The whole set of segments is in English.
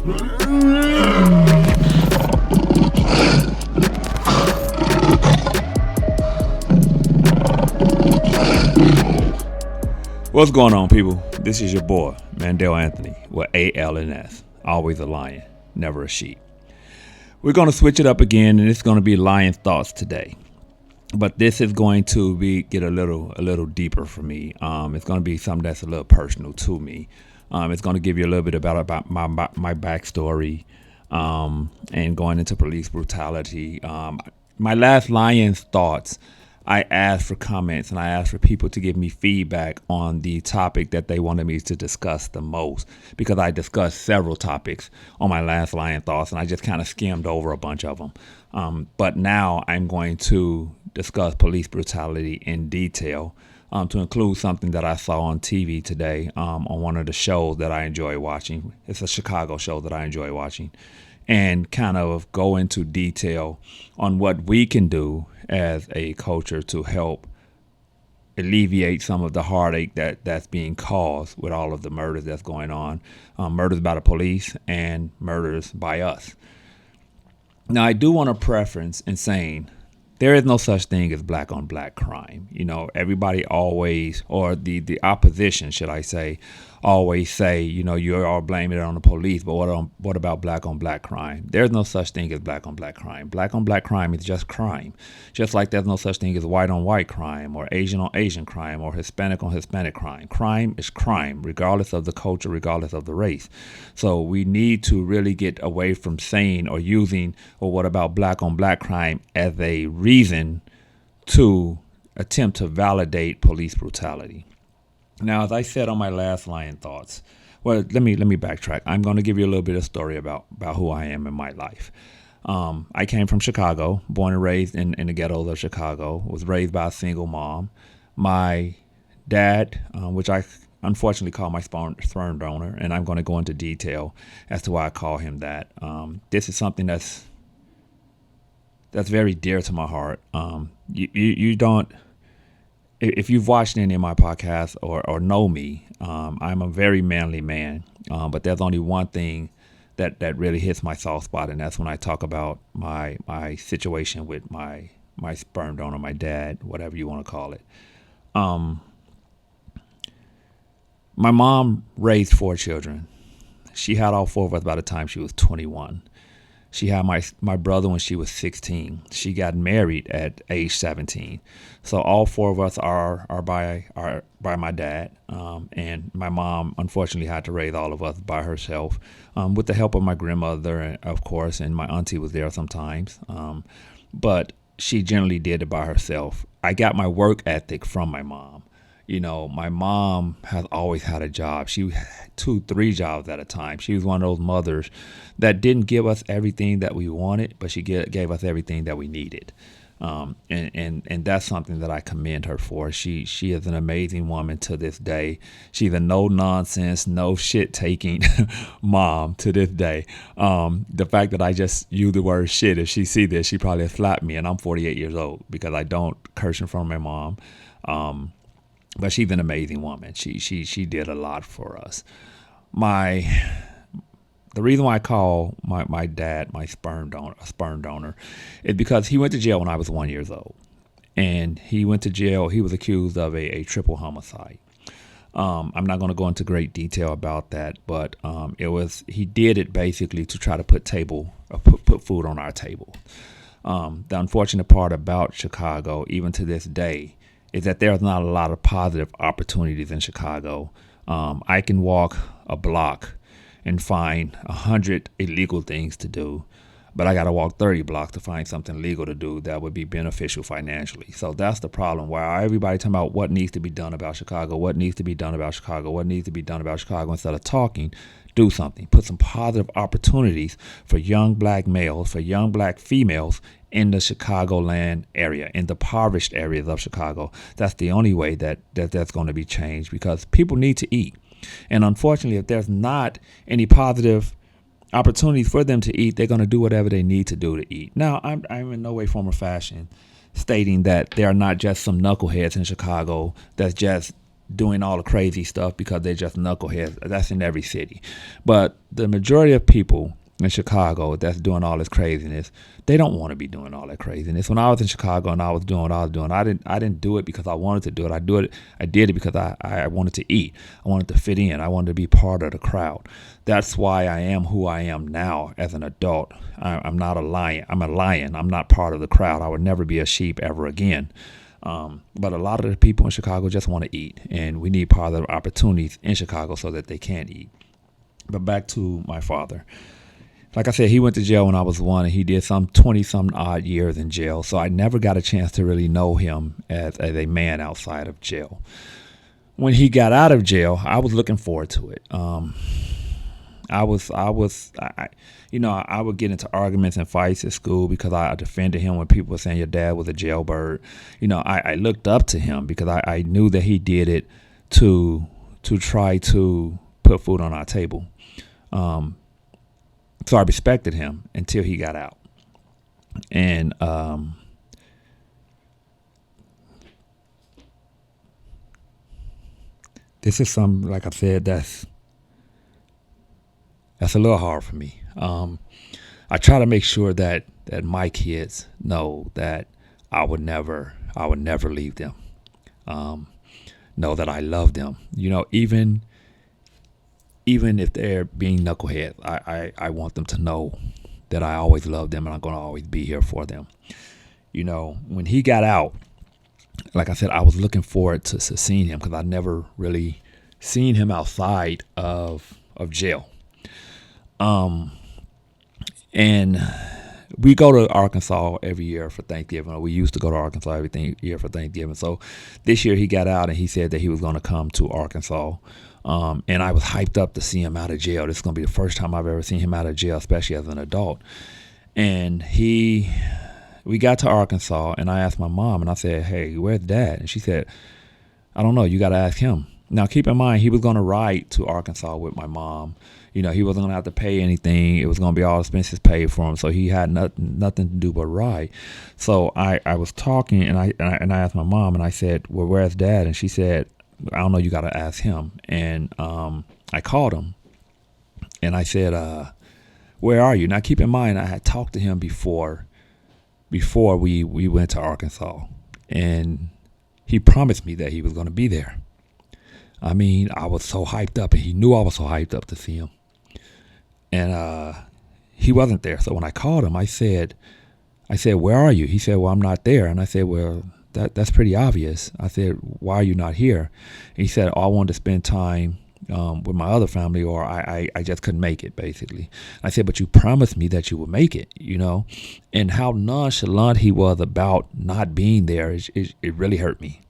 What's going on, people? This is your boy, Mandell Anthony, with A.L.N.S. Always a lion, never a sheep. We're going to switch it up again, and it's going to be Lion Thoughts today. But this is going to get a little deeper for me. It's going to be something that's a little personal to me. It's going to give you a little bit about my backstory, and going into police brutality. My last Lion's Thoughts, I asked for comments and I asked for people to give me feedback on the topic that they wanted me to discuss the most, because I discussed several topics on my last Lion Thoughts and I just kind of skimmed over a bunch of them. But now I'm going to discuss police brutality in detail, to include something that I saw on TV today, on one of the shows that I enjoy watching. It's a Chicago show that I enjoy watching, and kind of go into detail on what we can do as a culture to help alleviate some of the heartache that's being caused with all of the murders that's going on, murders by the police and murders by us. Now, I do want to preference in saying there is no such thing as black on black crime. You know, everybody always, or the opposition, should I say, always say, you know, you're all blaming it on the police, but what about black on black crime? There's no such thing as black on black crime. Black on black crime is just crime. Just like there's no such thing as white on white crime, or Asian on Asian crime, or Hispanic on Hispanic crime. Crime is crime, regardless of the culture, regardless of the race. So we need to really get away from saying or using, or what about black on black crime, as a reason to attempt to validate police brutality. Now, as I said on my last Lion Thoughts, well, let me backtrack. I'm going to give you a little bit of story about who I am in my life. I came from Chicago, born and raised in the ghettos of Chicago, was raised by a single mom. My dad, which I unfortunately call my sperm donor, and I'm going to go into detail as to why I call him that. This is something that's very dear to my heart. You don't... If you've watched any of my podcasts or know me, I'm a very manly man. But there's only one thing that really hits my soft spot, and that's when I talk about my situation with my sperm donor, my dad, whatever you want to call it. My mom raised 4 children. She had all 4 of us by the time she was 21. She had my brother when she was 16. She got married at age 17. So all 4 of us are by my dad. And my mom, unfortunately, had to raise all of us by herself, with the help of my grandmother, of course, and my auntie was there sometimes. But she generally did it by herself. I got my work ethic from my mom. You know, my mom has always had a job. She had 2-3 jobs at a time. She was one of those mothers that didn't give us everything that we wanted, but she gave us everything that we needed. And that's something that I commend her for. She is an amazing woman to this day. She's a no nonsense, no shit taking mom to this day. The fact that I just use the word shit, if she see this, she probably slapped me, and I'm 48 years old because I don't curse in front of my mom. But she's an amazing woman. She did a lot for us. The reason why I call my dad my sperm donor is because he went to jail when I was 1 year old. And he went to jail. He was accused of a triple homicide. I'm not going to go into great detail about that, but he did it basically to try to put food on our table. The unfortunate part about Chicago, even to this day, is that there's not a lot of positive opportunities in Chicago. I can walk a block and find 100 illegal things to do, but I got to walk 30 blocks to find something legal to do that would be beneficial financially. So that's the problem, where everybody talking about what needs to be done about Chicago, what needs to be done about Chicago, what needs to be done about Chicago. Instead of talking, do something. Put some positive opportunities for young black males, for young black females in the Chicagoland area, in the impoverished areas of Chicago. That's the only way that's going to be changed, because people need to eat. And unfortunately, if there's not any positive opportunities for them to eat, they're going to do whatever they need to do to eat. Now, I'm in no way, form, or fashion stating that there are not just some knuckleheads in Chicago that's just doing all the crazy stuff because they're just knuckleheads. That's in every city. But the majority of people in Chicago that's doing all this craziness, they don't want to be doing all that craziness. When I was in Chicago and I was doing what I was doing, I didn't do it because I wanted to do it. I did it because I wanted to eat. I wanted to fit in. I wanted to be part of the crowd. That's why I am who I am now as an adult. I'm not a lion. I'm a lion. I'm not part of the crowd. I would never be a sheep ever again. But a lot of the people in Chicago just want to eat, and we need positive opportunities in Chicago so that they can eat. But back to my father. Like I said, he went to jail when I was 1, and he did some 20-some odd years in jail. So I never got a chance to really know him as a man outside of jail. When he got out of jail, I was looking forward to it. I would get into arguments and fights at school because I defended him when people were saying your dad was a jailbird. I looked up to him because I knew that he did it to try to put food on our table. So I respected him until he got out. And this is something, like I said, that's a little hard for me. I try to make sure that my kids know that I would never leave them. Know that I love them. Even if they're being knuckleheads, I want them to know that I always love them and I'm going to always be here for them. When he got out, like I said, I was looking forward to seeing him because I never really seen him outside of jail. And we go to Arkansas every year for Thanksgiving. We used to go to Arkansas every year for Thanksgiving. So this year he got out and he said that he was going to come to Arkansas. And I was hyped up to see him out of jail. This is going to be the first time I've ever seen him out of jail, especially as an adult. And we got to Arkansas and I asked my mom and I said, hey, where's Dad? And she said, I don't know. You got to ask him. Now, keep in mind, he was going to ride to Arkansas with my mom. He wasn't going to have to pay anything. It was going to be all expenses paid for him. So he had nothing to do but ride. So I was talking and I asked my mom and I said, well, where's Dad? And she said, I don't know. You got to ask him. And I called him and I said, where are you? Now, keep in mind, I had talked to him before we went to Arkansas. And he promised me that he was going to be there. I mean, I was so hyped up and he knew I was so hyped up to see him. And he wasn't there. So when I called him, I said, where are you? He said, well, I'm not there. And I said, well, that's pretty obvious. I said, why are you not here? And he said, I wanted to spend time with my other family, or I just couldn't make it, basically. I said, but you promised me that you would make it, And how nonchalant he was about not being there, it really hurt me.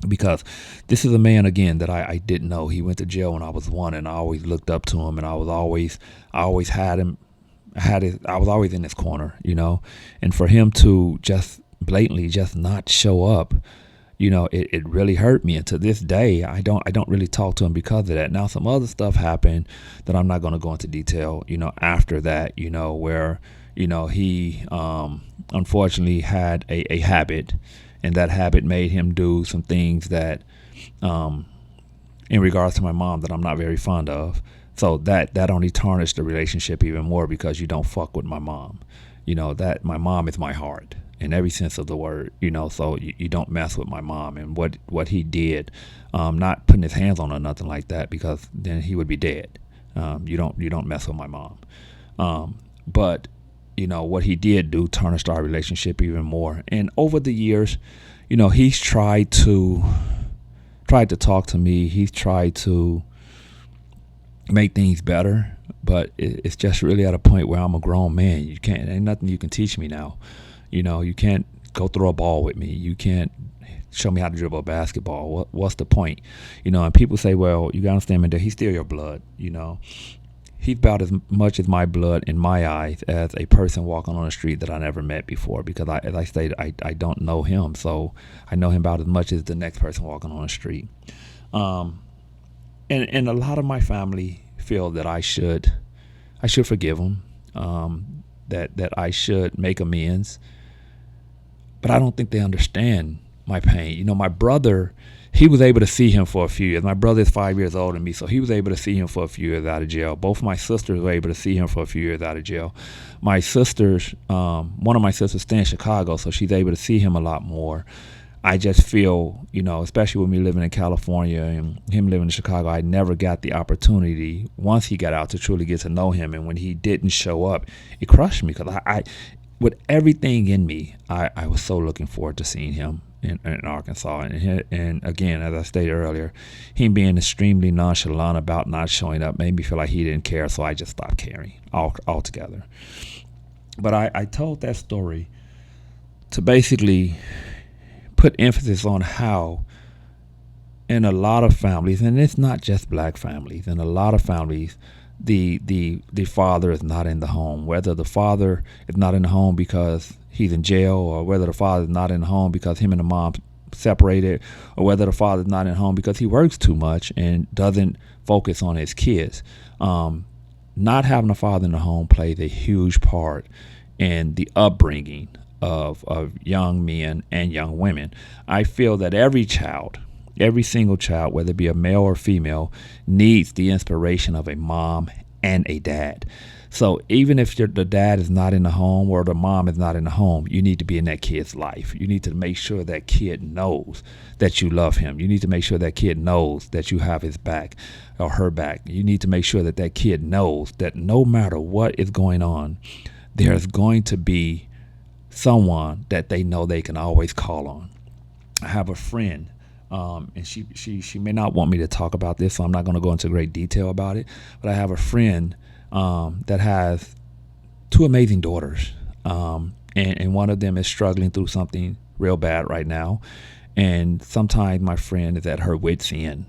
Because this is a man, again, that I didn't know. He went to jail when I was 1, and I always looked up to him, and I always had him, I was always in his corner, And for him to just blatantly just not show up, it really hurt me. And to this day, I don't really talk to him because of that. Now, some other stuff happened that I'm not going to go into detail, after that, where, he unfortunately had a habit. And that habit made him do some things that, in regards to my mom, that I'm not very fond of. So that only tarnished the relationship even more because you don't fuck with my mom. That my mom is my heart in every sense of the word. So you don't mess with my mom. And what he did, not putting his hands on her, nothing like that, because then he would be dead. You don't mess with my mom. But what he did do tarnished our relationship even more. And over the years, he's tried to talk to me. He's tried to make things better, but it's just really at a point where I'm a grown man. Ain't nothing you can teach me now. You can't go throw a ball with me. You can't show me how to dribble a basketball. What's the point? And people say, well, you got to understand, man, that he's still your blood, He's about as much as my blood in my eyes as a person walking on the street that I never met before, because as I stated, I don't know him. So I know him about as much as the next person walking on the street. And a lot of my family feel that I should forgive him, that I should make amends. But I don't think they understand my pain. My brother he was able to see him for a few years. My brother is 5 years older than me, so he was able to see him for a few years out of jail. Both of my sisters were able to see him for a few years out of jail. My sisters, one of my sisters stay in Chicago, so she's able to see him a lot more. I just feel, especially with me living in California and him living in Chicago, I never got the opportunity once he got out to truly get to know him. And when he didn't show up, it crushed me because I with everything in me, I was so looking forward to seeing him in Arkansas. And again, as I stated earlier, him being extremely nonchalant about not showing up made me feel like he didn't care, so I just stopped caring altogether. But I told that story to basically put emphasis on how in a lot of families, and it's not just black families, in a lot of families, the father is not in the home. Whether the father is not in the home because he's in jail, or whether the father is not in the home because him and the mom separated, or whether the father is not in the home because he works too much and doesn't focus on his kids. Not having a father in the home plays a huge part in the upbringing of young men and young women. I feel that every single child, whether it be a male or female, needs the inspiration of a mom and a dad. So even if the dad is not in the home or the mom is not in the home, you need to be in that kid's life. You need to make sure that kid knows that you love him. You need to make sure that kid knows that you have his back or her back. You need to make sure that kid knows that no matter what is going on, there's going to be someone that they know they can always call on. I have a friend, and she may not want me to talk about this, so I'm not going to go into great detail about it, but I have a friend that has two amazing daughters, and one of them is struggling through something real bad right now, and sometimes my friend is at her wit's end.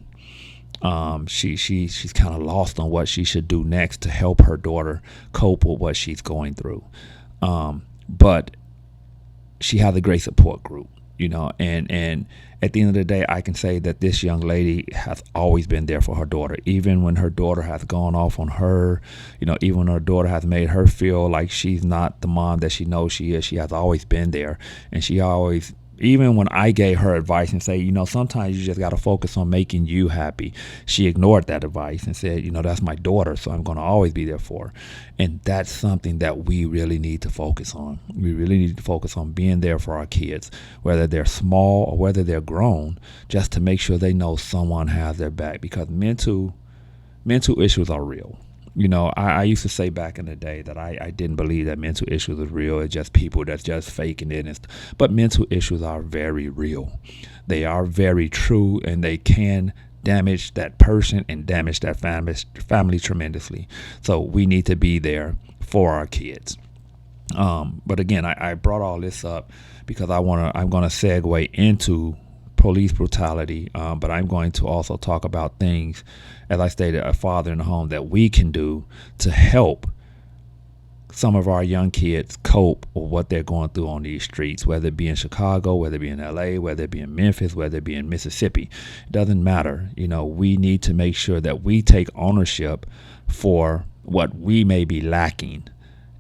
She's kind of lost on what she should do next to help her daughter cope with what she's going through, but she has a great support group, and at the end of the day, I can say that this young lady has always been there for her daughter, even when her daughter has gone off on her, even when her daughter has made her feel like she's not the mom that she knows she is. She has always been there, and she always, even when I gave her advice and say, sometimes you just got to focus on making you happy, she ignored that advice and said, that's my daughter, so I'm going to always be there for her. And that's something that we really need to focus on. We really need to focus on being there for our kids, whether they're small or whether they're grown, just to make sure they know someone has their back, because mental issues are real. I used to say back in the day that I didn't believe that mental issues was real. It's just people that's just faking it. But mental issues are very real. They are very true, and they can damage that person and damage that family tremendously. So we need to be there for our kids. But again, I brought all this up because I'm going to segue into police brutality, but I'm going to also talk about things, as I stated, a father in the home that we can do to help some of our young kids cope with what they're going through on these streets, whether it be in Chicago, whether it be in LA, whether it be in Memphis, whether it be in Mississippi. It doesn't matter. We need to make sure that we take ownership for what we may be lacking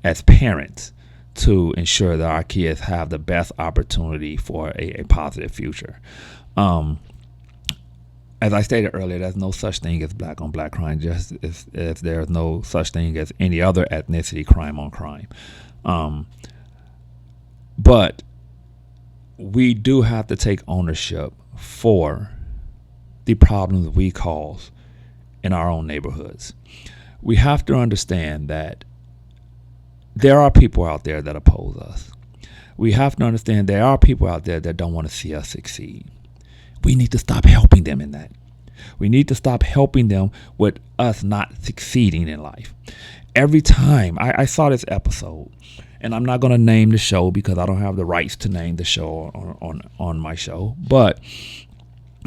as parents to ensure that our kids have the best opportunity for a positive future. As I stated earlier, there's no such thing as black on black crime, just as there's no such thing as any other ethnicity crime on crime. But we do have to take ownership for the problems we cause in our own neighborhoods. We have to understand that there are people out there that oppose us. We have to understand there are people out there that don't want to see us succeed. We need to stop helping them in that. We need to stop helping them with us not succeeding in life. Every time I saw this episode, and I'm not going to name the show because I don't have the rights to name the show on my show, but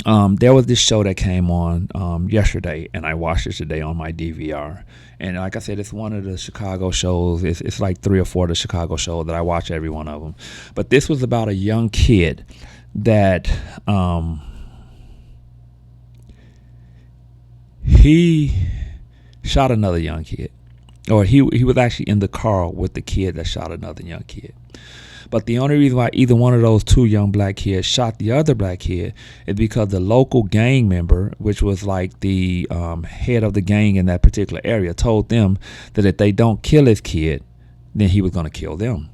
there was this show that came on yesterday, and I watched it today on my DVR. And like I said, it's one of the Chicago shows. It's like 3 or 4 of the Chicago shows that I watch every one of them. But this was about a young kid that he shot another young kid. Or he was actually in the car with the kid that shot another young kid. But the only reason why either one of those two young black kids shot the other black kid is because the local gang member, which was like the head of the gang in that particular area, told them that if they don't kill his kid, then he was going to kill them.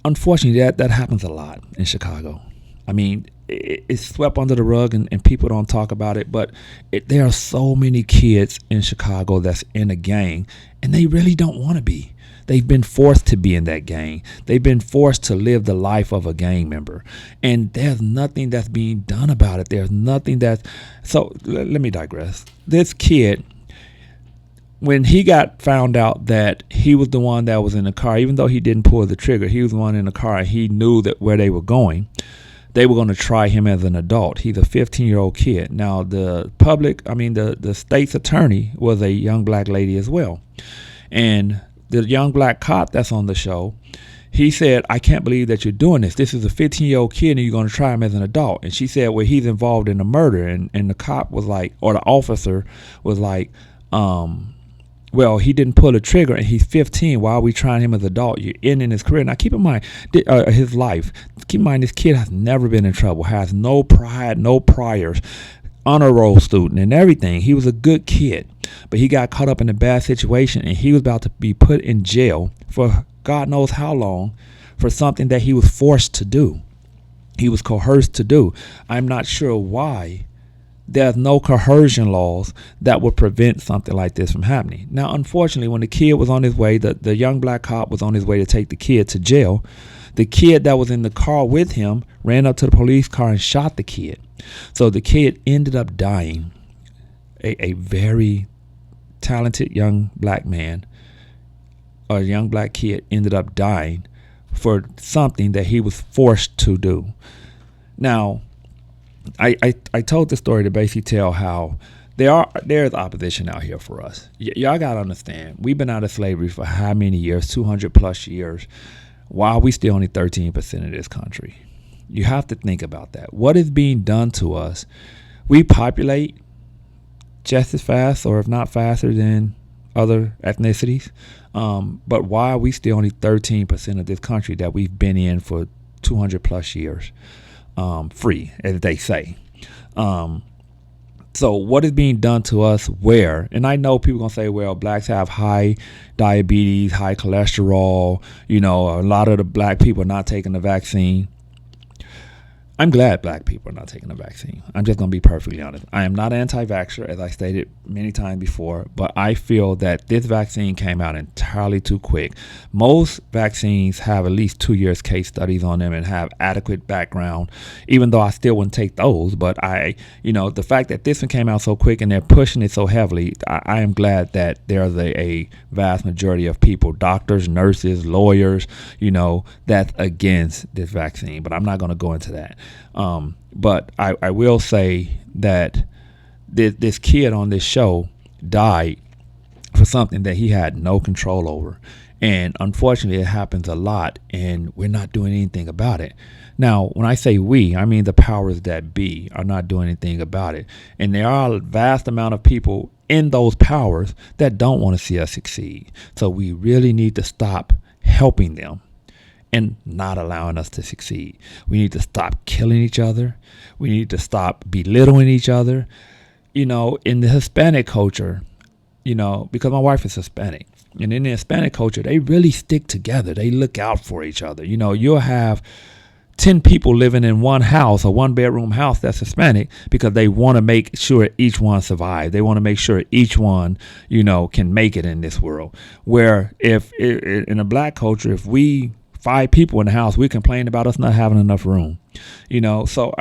Unfortunately, that happens a lot in Chicago. I mean, it's swept under the rug and people don't talk about it, but there are so many kids in Chicago that's in a gang, and they really don't want to be. They've been forced to be in that gang. They've been forced to live the life of a gang member, and there's nothing that's being done about it. There's nothing that's... So let me digress. This kid, when he got found out that he was the one that was in the car, even though he didn't pull the trigger, he was the one in the car, and he knew that where they were going, they were going to try him as an adult. He's a 15-year-old kid. Now, the state's attorney was a young black lady as well. And the young black cop that's on the show, he said, I can't believe that you're doing this. This is a 15-year-old kid and you're going to try him as an adult. And she said, well, he's involved in a murder. And the cop was like, or the officer was like, well, he didn't pull the trigger and he's 15. Why are we trying him as an adult? You're ending his career. Now, keep in mind his life. Keep in mind this kid has never been in trouble, has no pride, no priors, honor roll student and everything. He was a good kid, but he got caught up in a bad situation and he was about to be put in jail for God knows how long for something that he was forced to do. He was coerced to do. I'm not sure why. There's no coercion laws that would prevent something like this from happening. Now, unfortunately, when the kid was on his way, the young black cop was on his way to take the kid to jail. The kid that was in the car with him ran up to the police car and shot the kid. So the kid ended up dying. A very talented young black man, or a young black kid, ended up dying for something that he was forced to do. Now, I told the story to basically tell how there's opposition out here for us. Y'all got to understand, we've been out of slavery for how many years? 200 plus years. Why are we still only 13% of this country? You have to think about that. What is being done to us? We populate just as fast, or if not faster, than other ethnicities. But why are we still only 13% of this country that we've been in for 200 plus years? Free, as they say. So what is being done to us where? And I know people going to say, well, blacks have high diabetes, high cholesterol. You know, a lot of the black people are not taking the vaccine. I'm glad black people are not taking the vaccine. I'm just going to be perfectly honest. I am not anti-vaxxer, as I stated many times before, but I feel that this vaccine came out entirely too quick. Most vaccines have at least 2 years case studies on them and have adequate background, even though I still wouldn't take those. But the fact that this one came out so quick and they're pushing it so heavily, I am glad that there's a vast majority of people, doctors, nurses, lawyers, that's against this vaccine. But I'm not going to go into that. But I will say that this kid on this show died for something that he had no control over. And unfortunately, it happens a lot, and we're not doing anything about it. Now, when I say we, I mean the powers that be are not doing anything about it. And there are a vast amount of people in those powers that don't want to see us succeed. So we really need to stop helping them and not allowing us to succeed. We need to stop killing each other. We need to stop belittling each other. In the Hispanic culture, because my wife is Hispanic, and in the Hispanic culture, they really stick together. They look out for each other. You'll have 10 people living in one house, a one-bedroom house that's Hispanic, because they want to make sure each one survives. They want to make sure each one, can make it in this world. Where if in a black culture, if we 5 people in the house, we complain about us not having enough room. So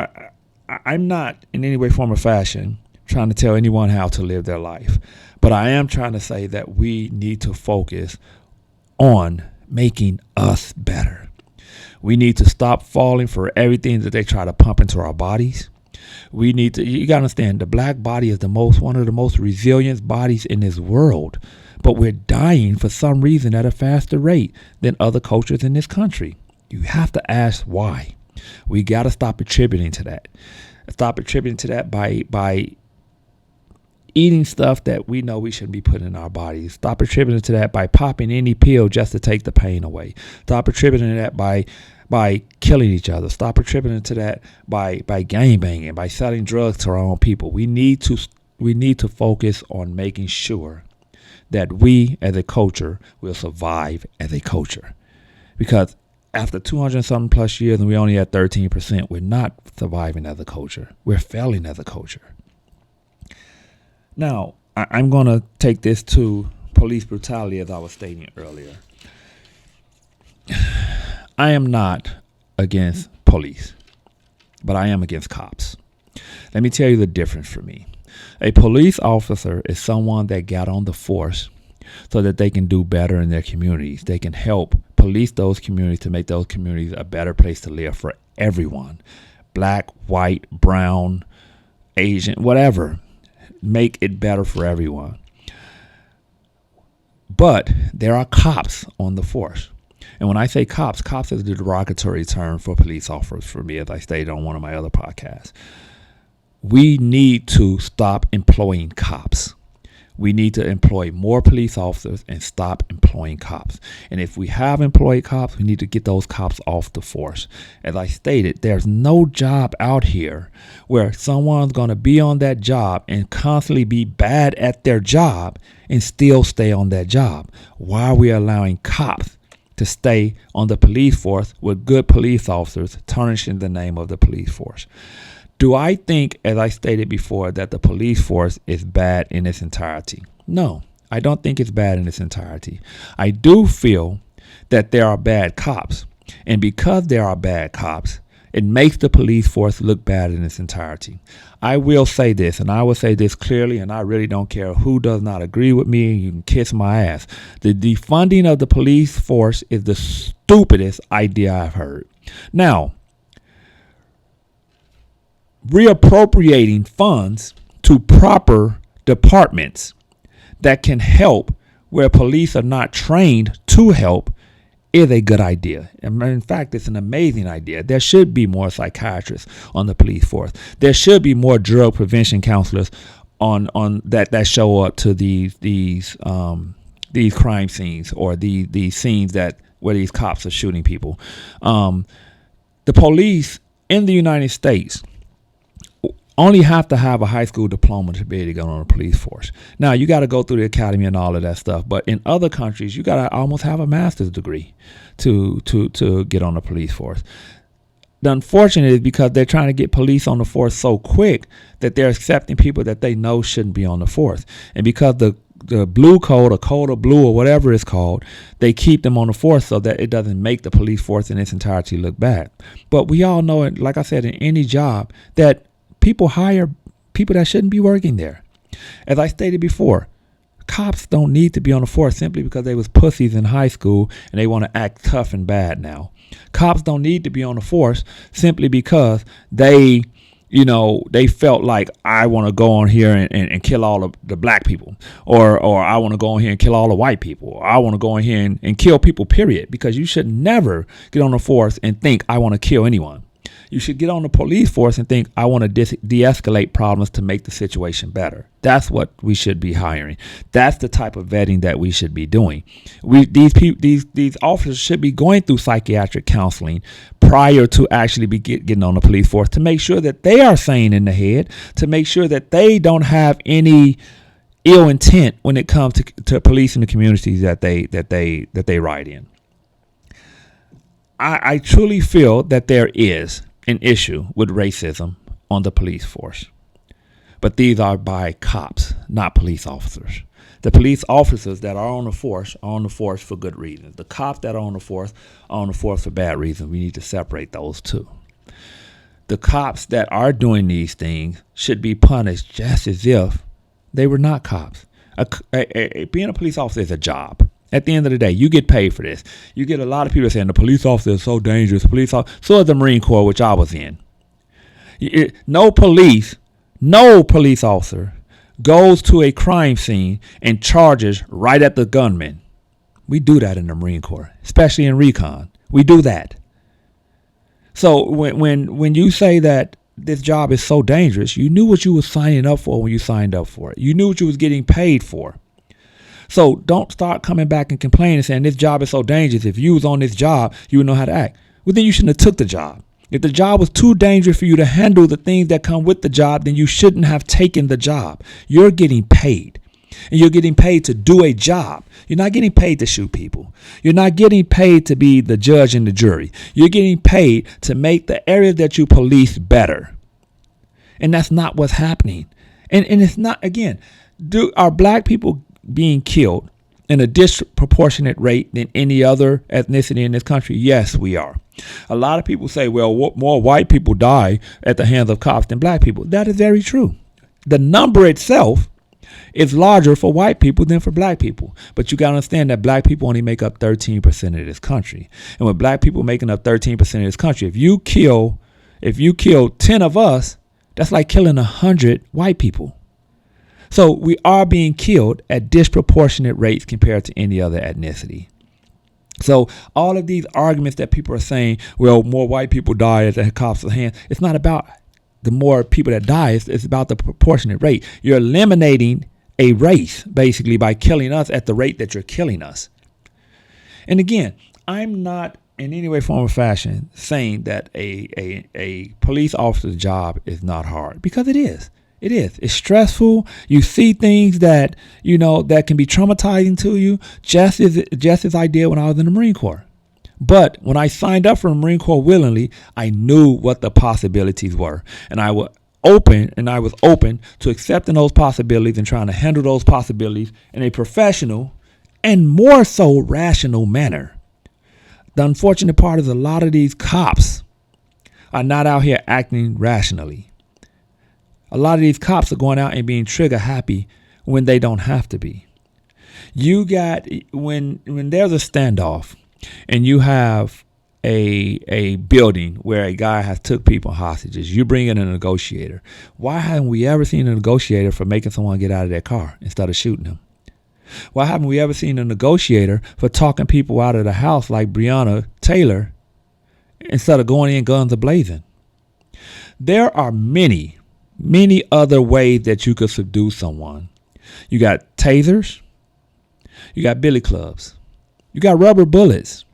I'm not in any way, form, or fashion trying to tell anyone how to live their life. But I am trying to say that we need to focus on making us better. We need to stop falling for everything that they try to pump into our bodies. You got to understand, the black body is one of the most resilient bodies in this world. But we're dying for some reason at a faster rate than other cultures in this country. You have to ask why. We got to stop attributing to that. Stop attributing to that by eating stuff that we know we shouldn't be putting in our bodies. Stop attributing to that by popping any pill just to take the pain away. Stop attributing to that by killing each other. Stop attributing to that by gang banging, by selling drugs to our own people. We need to focus on making sure that we as a culture will survive as a culture. Because after 200 something plus years and we only at 13%, we're not surviving as a culture. We're failing as a culture. Now, I'm going to take this to police brutality, as I was stating earlier. I am not against police, but I am against cops. Let me tell you the difference for me. A police officer is someone that got on the force so that they can do better in their communities. They can help police those communities to make those communities a better place to live for everyone. Black, white, brown, Asian, whatever. Make it better for everyone. But there are cops on the force. And when I say cops is the derogatory term for police officers for me, as I stated on one of my other podcasts. We need to stop employing cops. We need to employ more police officers and stop employing cops. And if we have employed cops, we need to get those cops off the force. As I stated, there's no job out here where someone's going to be on that job and constantly be bad at their job and still stay on that job. Why are we allowing cops to stay on the police force with good police officers, tarnishing the name of the police force? Do I think, as I stated before, that the police force is bad in its entirety? No, I don't think it's bad in its entirety. I do feel that there are bad cops. And because there are bad cops, it makes the police force look bad in its entirety. I will say this, and I will say this clearly, and I really don't care who does not agree with me. You can kiss my ass. The defunding of the police force is the stupidest idea I've heard. Now, reappropriating funds to proper departments that can help where police are not trained to help is a good idea. And in fact, it's an amazing idea. There should be more psychiatrists on the police force. There should be more drug prevention counselors on that show up to these crime scenes or these scenes where these cops are shooting people. The police in the United States only have to have a high school diploma to be able to go on a police force. Now, you got to go through the academy and all of that stuff. But in other countries, you got to almost have a master's degree to get on the police force. The unfortunate is because they're trying to get police on the force so quick that they're accepting people that they know shouldn't be on the force. And because the blue code or code of blue or whatever it's called, they keep them on the force so that it doesn't make the police force in its entirety look bad. But we all know it, like I said, in any job that people hire people that shouldn't be working there. As I stated before, cops don't need to be on the force simply because they was pussies in high school and they want to act tough and bad now. Cops don't need to be on the force simply because they felt like, I want to go on here and kill all of the black people, or I want to go on here and kill all the white people, or I want to go on here and kill people, period. Because you should never get on the force and think, I want to kill anyone. You should get on the police force and think, I want to de-escalate problems to make the situation better. That's what we should be hiring. That's the type of vetting that we should be doing. These officers should be going through psychiatric counseling prior to actually be getting on the police force to make sure that they are sane in the head, to make sure that they don't have any ill intent when it comes to policing the communities that they ride in. I truly feel that there is an issue with racism on the police force. But these are by cops, not police officers. The police officers that are on the force for good reasons. The cops that are on the force for bad reasons. We need to separate those two. The cops that are doing these things should be punished just as if they were not cops. Being a police officer is a job. At the end of the day, you get paid for this. You get a lot of people saying the police officer is so dangerous. So is the Marine Corps, which I was in. No police officer goes to a crime scene and charges right at the gunman. We do that in the Marine Corps, especially in recon. We do that. So when you say that this job is so dangerous, you knew what you were signing up for when you signed up for it. You knew what you was getting paid for. So don't start coming back and complaining saying this job is so dangerous. If you was on this job, you would know how to act. Well, then you shouldn't have took the job. If the job was too dangerous for you to handle the things that come with the job, then you shouldn't have taken the job. You're getting paid. And you're getting paid to do a job. You're not getting paid to shoot people. You're not getting paid to be the judge and the jury. You're getting paid to make the area that you police better. And that's not what's happening. And it's not, again, are black people being killed in a disproportionate rate than any other ethnicity in this country? Yes, we are. A lot of people say, well, more white people die at the hands of cops than black people. That is very true. The number itself is larger for white people than for black people. But you got to understand that black people only make up 13% of this country. And with black people making up 13% of this country, if you kill 10 of us, that's like killing 100 white people. So we are being killed at disproportionate rates compared to any other ethnicity. So all of these arguments that people are saying, well, more white people die at the cops' hands, it's not about the more people that die, it's about the proportionate rate. You're eliminating a race, basically, by killing us at the rate that you're killing us. And again, I'm not in any way, form, or fashion saying that a police officer's job is not hard, because it is. It is. It's stressful. You see things that, that can be traumatizing to you, just as I did when I was in the Marine Corps. But when I signed up for the Marine Corps willingly, I knew what the possibilities were. And I was open to accepting those possibilities and trying to handle those possibilities in a professional and more so rational manner. The unfortunate part is a lot of these cops are not out here acting rationally. A lot of these cops are going out and being trigger happy when they don't have to be. You got, when there's a standoff and you have a building where a guy has took people hostages, you bring in a negotiator. Why haven't we ever seen a negotiator for making someone get out of their car instead of shooting them? Why haven't we ever seen a negotiator for talking people out of the house like Breonna Taylor instead of going in guns a-blazing? There are many other ways that you could subdue someone. You got tasers. You got billy clubs. You got rubber bullets.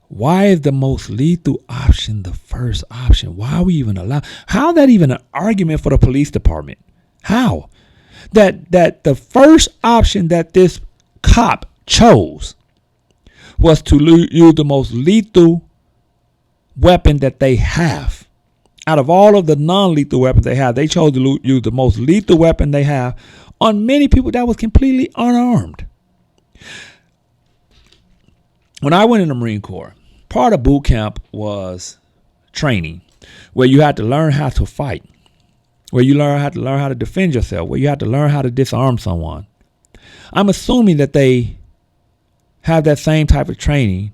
Why is the most lethal option the first option? Why are we even allowed? How is that even an argument for the police department? How? That the first option that this cop chose was to use the most lethal weapon that they have. Out of all of the non-lethal weapons they have, they chose to use the most lethal weapon they have on many people that was completely unarmed. When I went in the Marine Corps, part of boot camp was training, where you had to learn how to fight, where you had to learn how to defend yourself, where you had to learn how to disarm someone. I'm assuming that they have that same type of training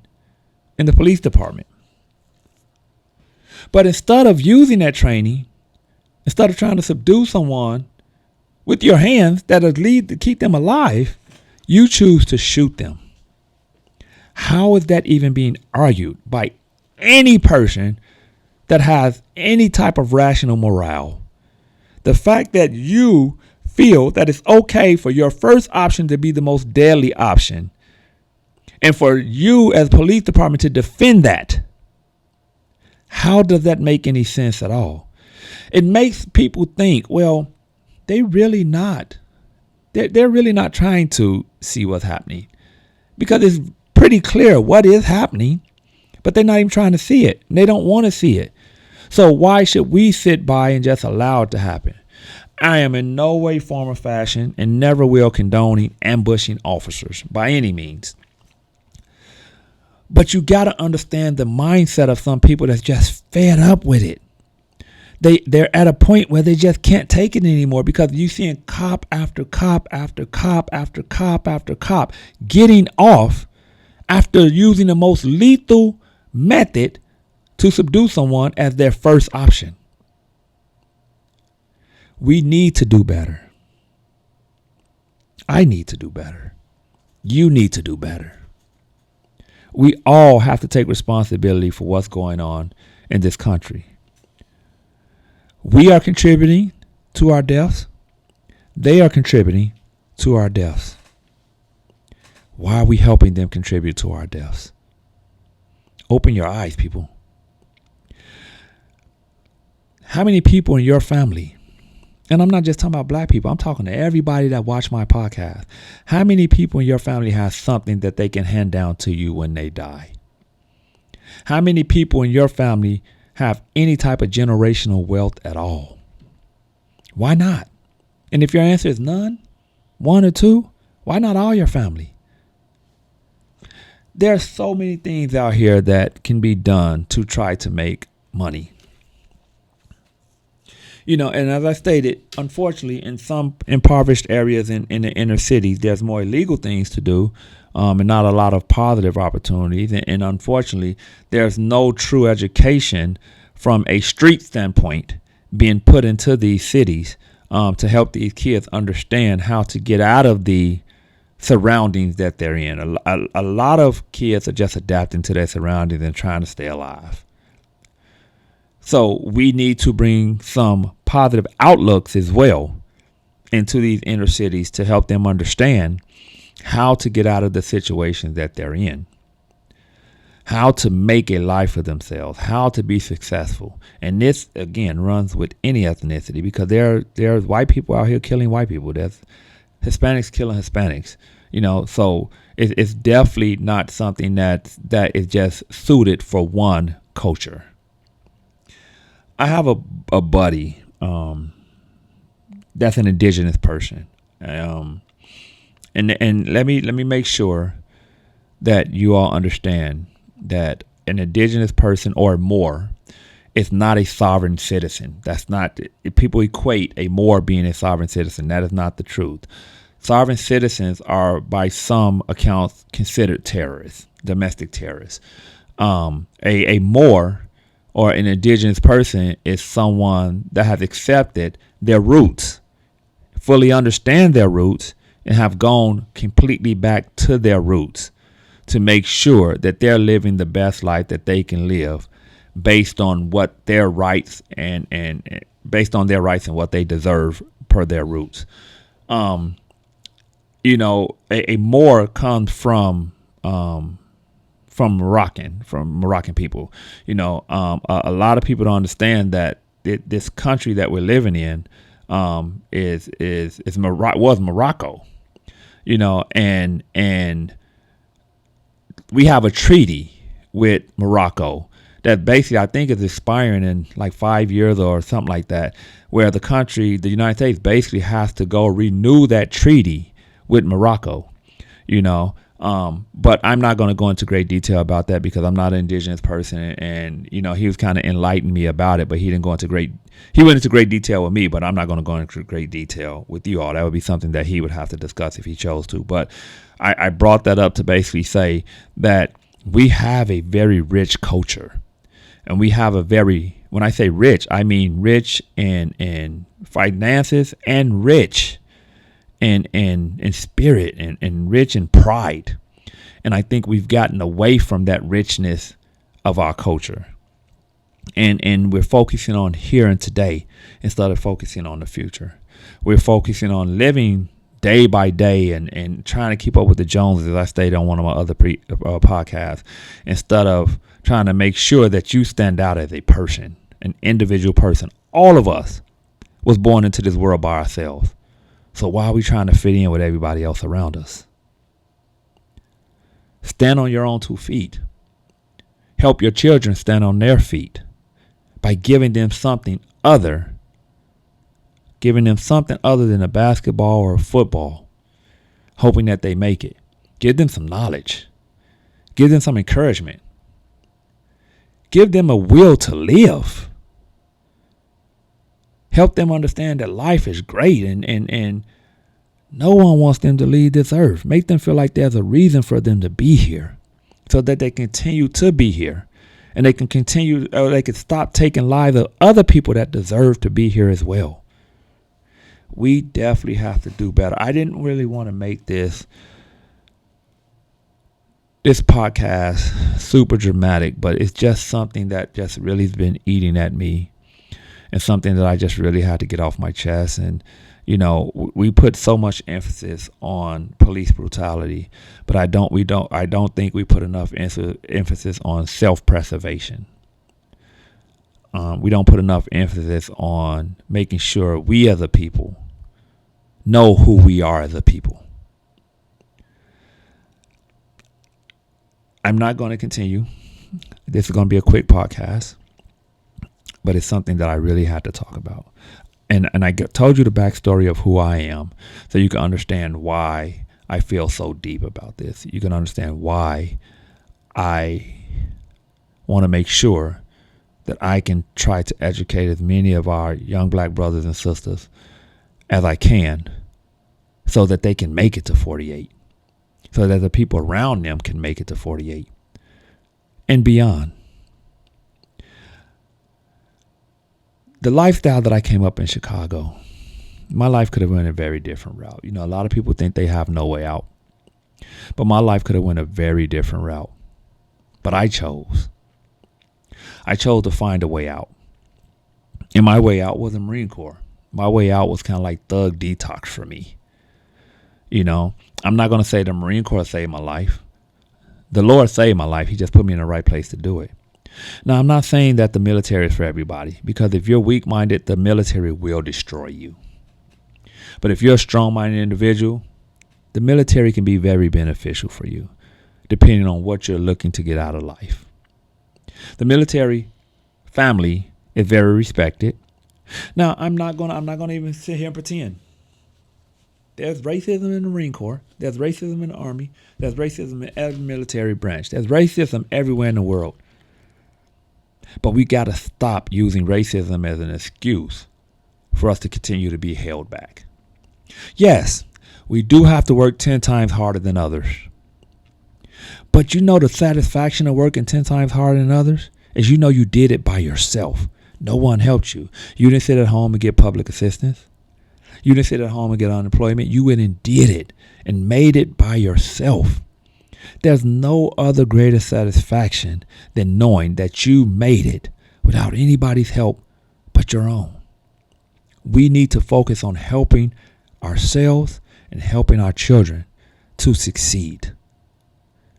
in the police department. But instead of using that training, instead of trying to subdue someone with your hands that will lead to keep them alive, you choose to shoot them. How is that even being argued by any person that has any type of rational morale? The fact that you feel that it's okay for your first option to be the most deadly option, and for you as police department to defend that, how does that make any sense at all? It makes people think, well, they're really not trying to see what's happening, because it's pretty clear what is happening, but they're not even trying to see it. And they don't want to see it. So why should we sit by and just allow it to happen? I am in no way, form, or fashion, and never will, condoning ambushing officers by any means. But you got to understand the mindset of some people that's just fed up with it. They're at a point where they just can't take it anymore, because you're seeing cop after cop after cop after cop after cop getting off after using the most lethal method to subdue someone as their first option. We need to do better. I need to do better. You need to do better. We all have to take responsibility for what's going on in this country. We are contributing to our deaths. They are contributing to our deaths. Why are we helping them contribute to our deaths? Open your eyes, people. How many people in your family, and I'm not just talking about black people, I'm talking to everybody that watch my podcast. How many people in your family have something that they can hand down to you when they die? How many people in your family have any type of generational wealth at all? Why not? And if your answer is none, one or two, why not all your family? There are so many things out here that can be done to try to make money. And as I stated, unfortunately, in some impoverished areas in the inner cities, there's more illegal things to do and not a lot of positive opportunities. And unfortunately, there's no true education from a street standpoint being put into these cities to help these kids understand how to get out of the surroundings that they're in. A lot of kids are just adapting to their surroundings and trying to stay alive. So we need to bring some positive outlooks as well into these inner cities to help them understand how to get out of the situations that they're in, how to make a life for themselves, how to be successful. And this, again, runs with any ethnicity, because there's white people out here killing white people. There's Hispanics killing Hispanics. So it's definitely not something that is just suited for one culture. I have a buddy that's an indigenous person, and let me make sure that you all understand that an indigenous person or more is not a sovereign citizen. That's not, people equate a Moor being a sovereign citizen. That is not the truth. Sovereign citizens are, by some accounts, considered terrorists, domestic terrorists. A Moor or an indigenous person is someone that has accepted their roots, fully understand their roots, and have gone completely back to their roots to make sure that they're living the best life that they can live based on what their rights and based on their rights and what they deserve per their roots. A Moor comes from Moroccan people. A lot of people don't understand that this country that we're living in was Morocco. And we have a treaty with Morocco that basically I think is expiring in like 5 years or something like that, where the United States basically has to go renew that treaty with Morocco. But I'm not going to go into great detail about that because I'm not an indigenous person, and he was kind of enlightening me about it, but he went into great detail with me, but I'm not going to go into great detail with you all. That would be something that he would have to discuss if he chose to. But I brought that up to basically say that we have a very rich culture, and we have when I say rich, I mean rich in finances and rich in spirit and rich in pride. And I think we've gotten away from that richness of our culture. And we're focusing on here and today instead of focusing on the future. We're focusing on living day by day and trying to keep up with the Joneses, as I stated on one of my other podcasts, instead of trying to make sure that you stand out as a person, an individual person. All of us was born into this world by ourselves. So why are we trying to fit in with everybody else around us? Stand on your own 2 feet. Help your children stand on their feet by giving them something other than a basketball or a football, hoping that they make it. Give them some knowledge. Give them some encouragement. Give them a will to live. Help them understand that life is great and no one wants them to leave this earth. Make them feel like there's a reason for them to be here so that they continue to be here. And they can stop taking lives of other people that deserve to be here as well. We definitely have to do better. I didn't really want to make this podcast super dramatic, but it's just something that just really has been eating at me. and something that I just really had to get off my chest. And we put so much emphasis on police brutality, but I don't think we put enough emphasis on self-preservation. We don't put enough emphasis on making sure we as a people know who we are as a people. I'm not going to continue. This is going to be a quick podcast, but it's something that I really had to talk about. And I told you the backstory of who I am so you can understand why I feel so deep about this. You can understand why I want to make sure that I can try to educate as many of our young black brothers and sisters as I can so that they can make it to 48, so that the people around them can make it to 48 and beyond. The lifestyle that I came up in Chicago, my life could have went a very different route. A lot of people think they have no way out, but my life could have went a very different route. But I chose to find a way out. And my way out was the Marine Corps. My way out was kind of like thug detox for me. I'm not going to say the Marine Corps saved my life. The Lord saved my life. He just put me in the right place to do it. Now, I'm not saying that the military is for everybody, because if you're weak-minded, the military will destroy you. But if you're a strong-minded individual, the military can be very beneficial for you, depending on what you're looking to get out of life. The military family is very respected. Now, I'm not gonna even sit here and pretend. There's racism in the Marine Corps. There's racism in the Army. There's racism in every military branch. There's racism everywhere in the world. But we got to stop using racism as an excuse for us to continue to be held back. Yes, we do have to work 10 times harder than others. But the satisfaction of working 10 times harder than others is you did it by yourself. No one helped you. You didn't sit at home and get public assistance. You didn't sit at home and get unemployment. You went and did it and made it by yourself. There's no other greater satisfaction than knowing that you made it without anybody's help but your own. We need to focus on helping ourselves and helping our children to succeed.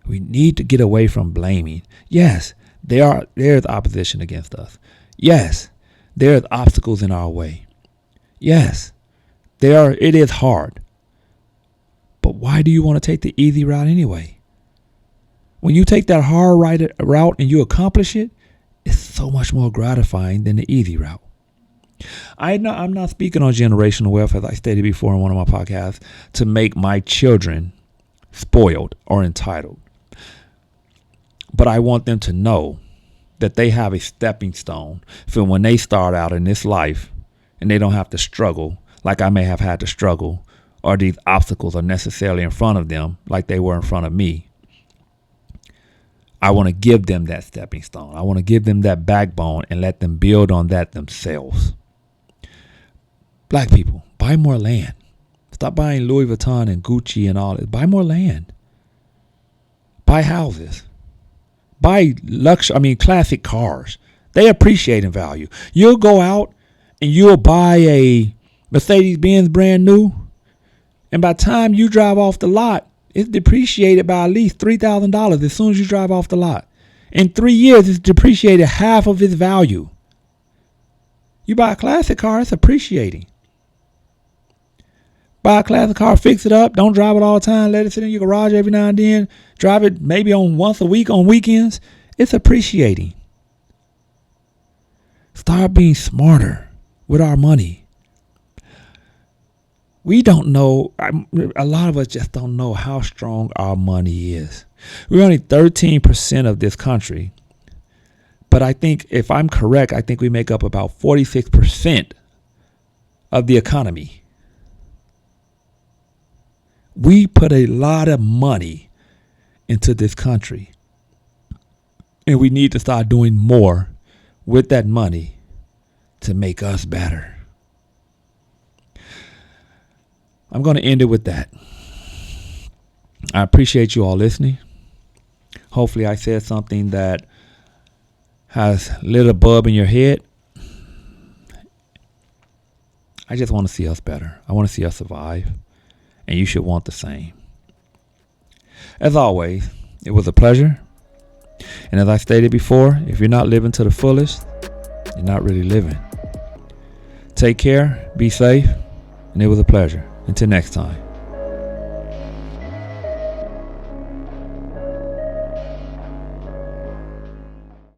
We need to get away from blaming. Yes, there's opposition against us. Yes, there's obstacles in our way. Yes, it is hard. But why do you want to take the easy route anyway? When you take that hard route and you accomplish it, it's so much more gratifying than the easy route. I'm not speaking on generational wealth, as I stated before in one of my podcasts, to make my children spoiled or entitled. But I want them to know that they have a stepping stone for when they start out in this life and they don't have to struggle like I may have had to struggle, or these obstacles are necessarily in front of them like they were in front of me. I want to give them that stepping stone. I want to give them that backbone and let them build on that themselves. Black people, buy more land. Stop buying Louis Vuitton and Gucci and all this. Buy more land. Buy houses. Buy classic cars. They appreciate in value. You'll go out and you'll buy a Mercedes-Benz brand new, and by the time you drive off the lot, it's depreciated by at least $3,000 as soon as you drive off the lot. In 3 years, it's depreciated half of its value. You buy a classic car, it's appreciating. Buy a classic car, fix it up, don't drive it all the time, let it sit in your garage every now and then, drive it maybe on once a week on weekends, it's appreciating. Start being smarter with our money. We don't know, a lot of us just don't know how strong our money is. We're only 13% of this country. But I think, if I'm correct, I think we make up about 46% of the economy. We put a lot of money into this country. And we need to start doing more with that money to make us better. I'm going to end it with that. I appreciate you all listening. Hopefully I said something that has lit a bulb in your head. I just want to see us better. I want to see us survive. And you should want the same. As always, it was a pleasure. And as I stated before, if you're not living to the fullest, you're not really living. Take care, be safe, and it was a pleasure. Until next time.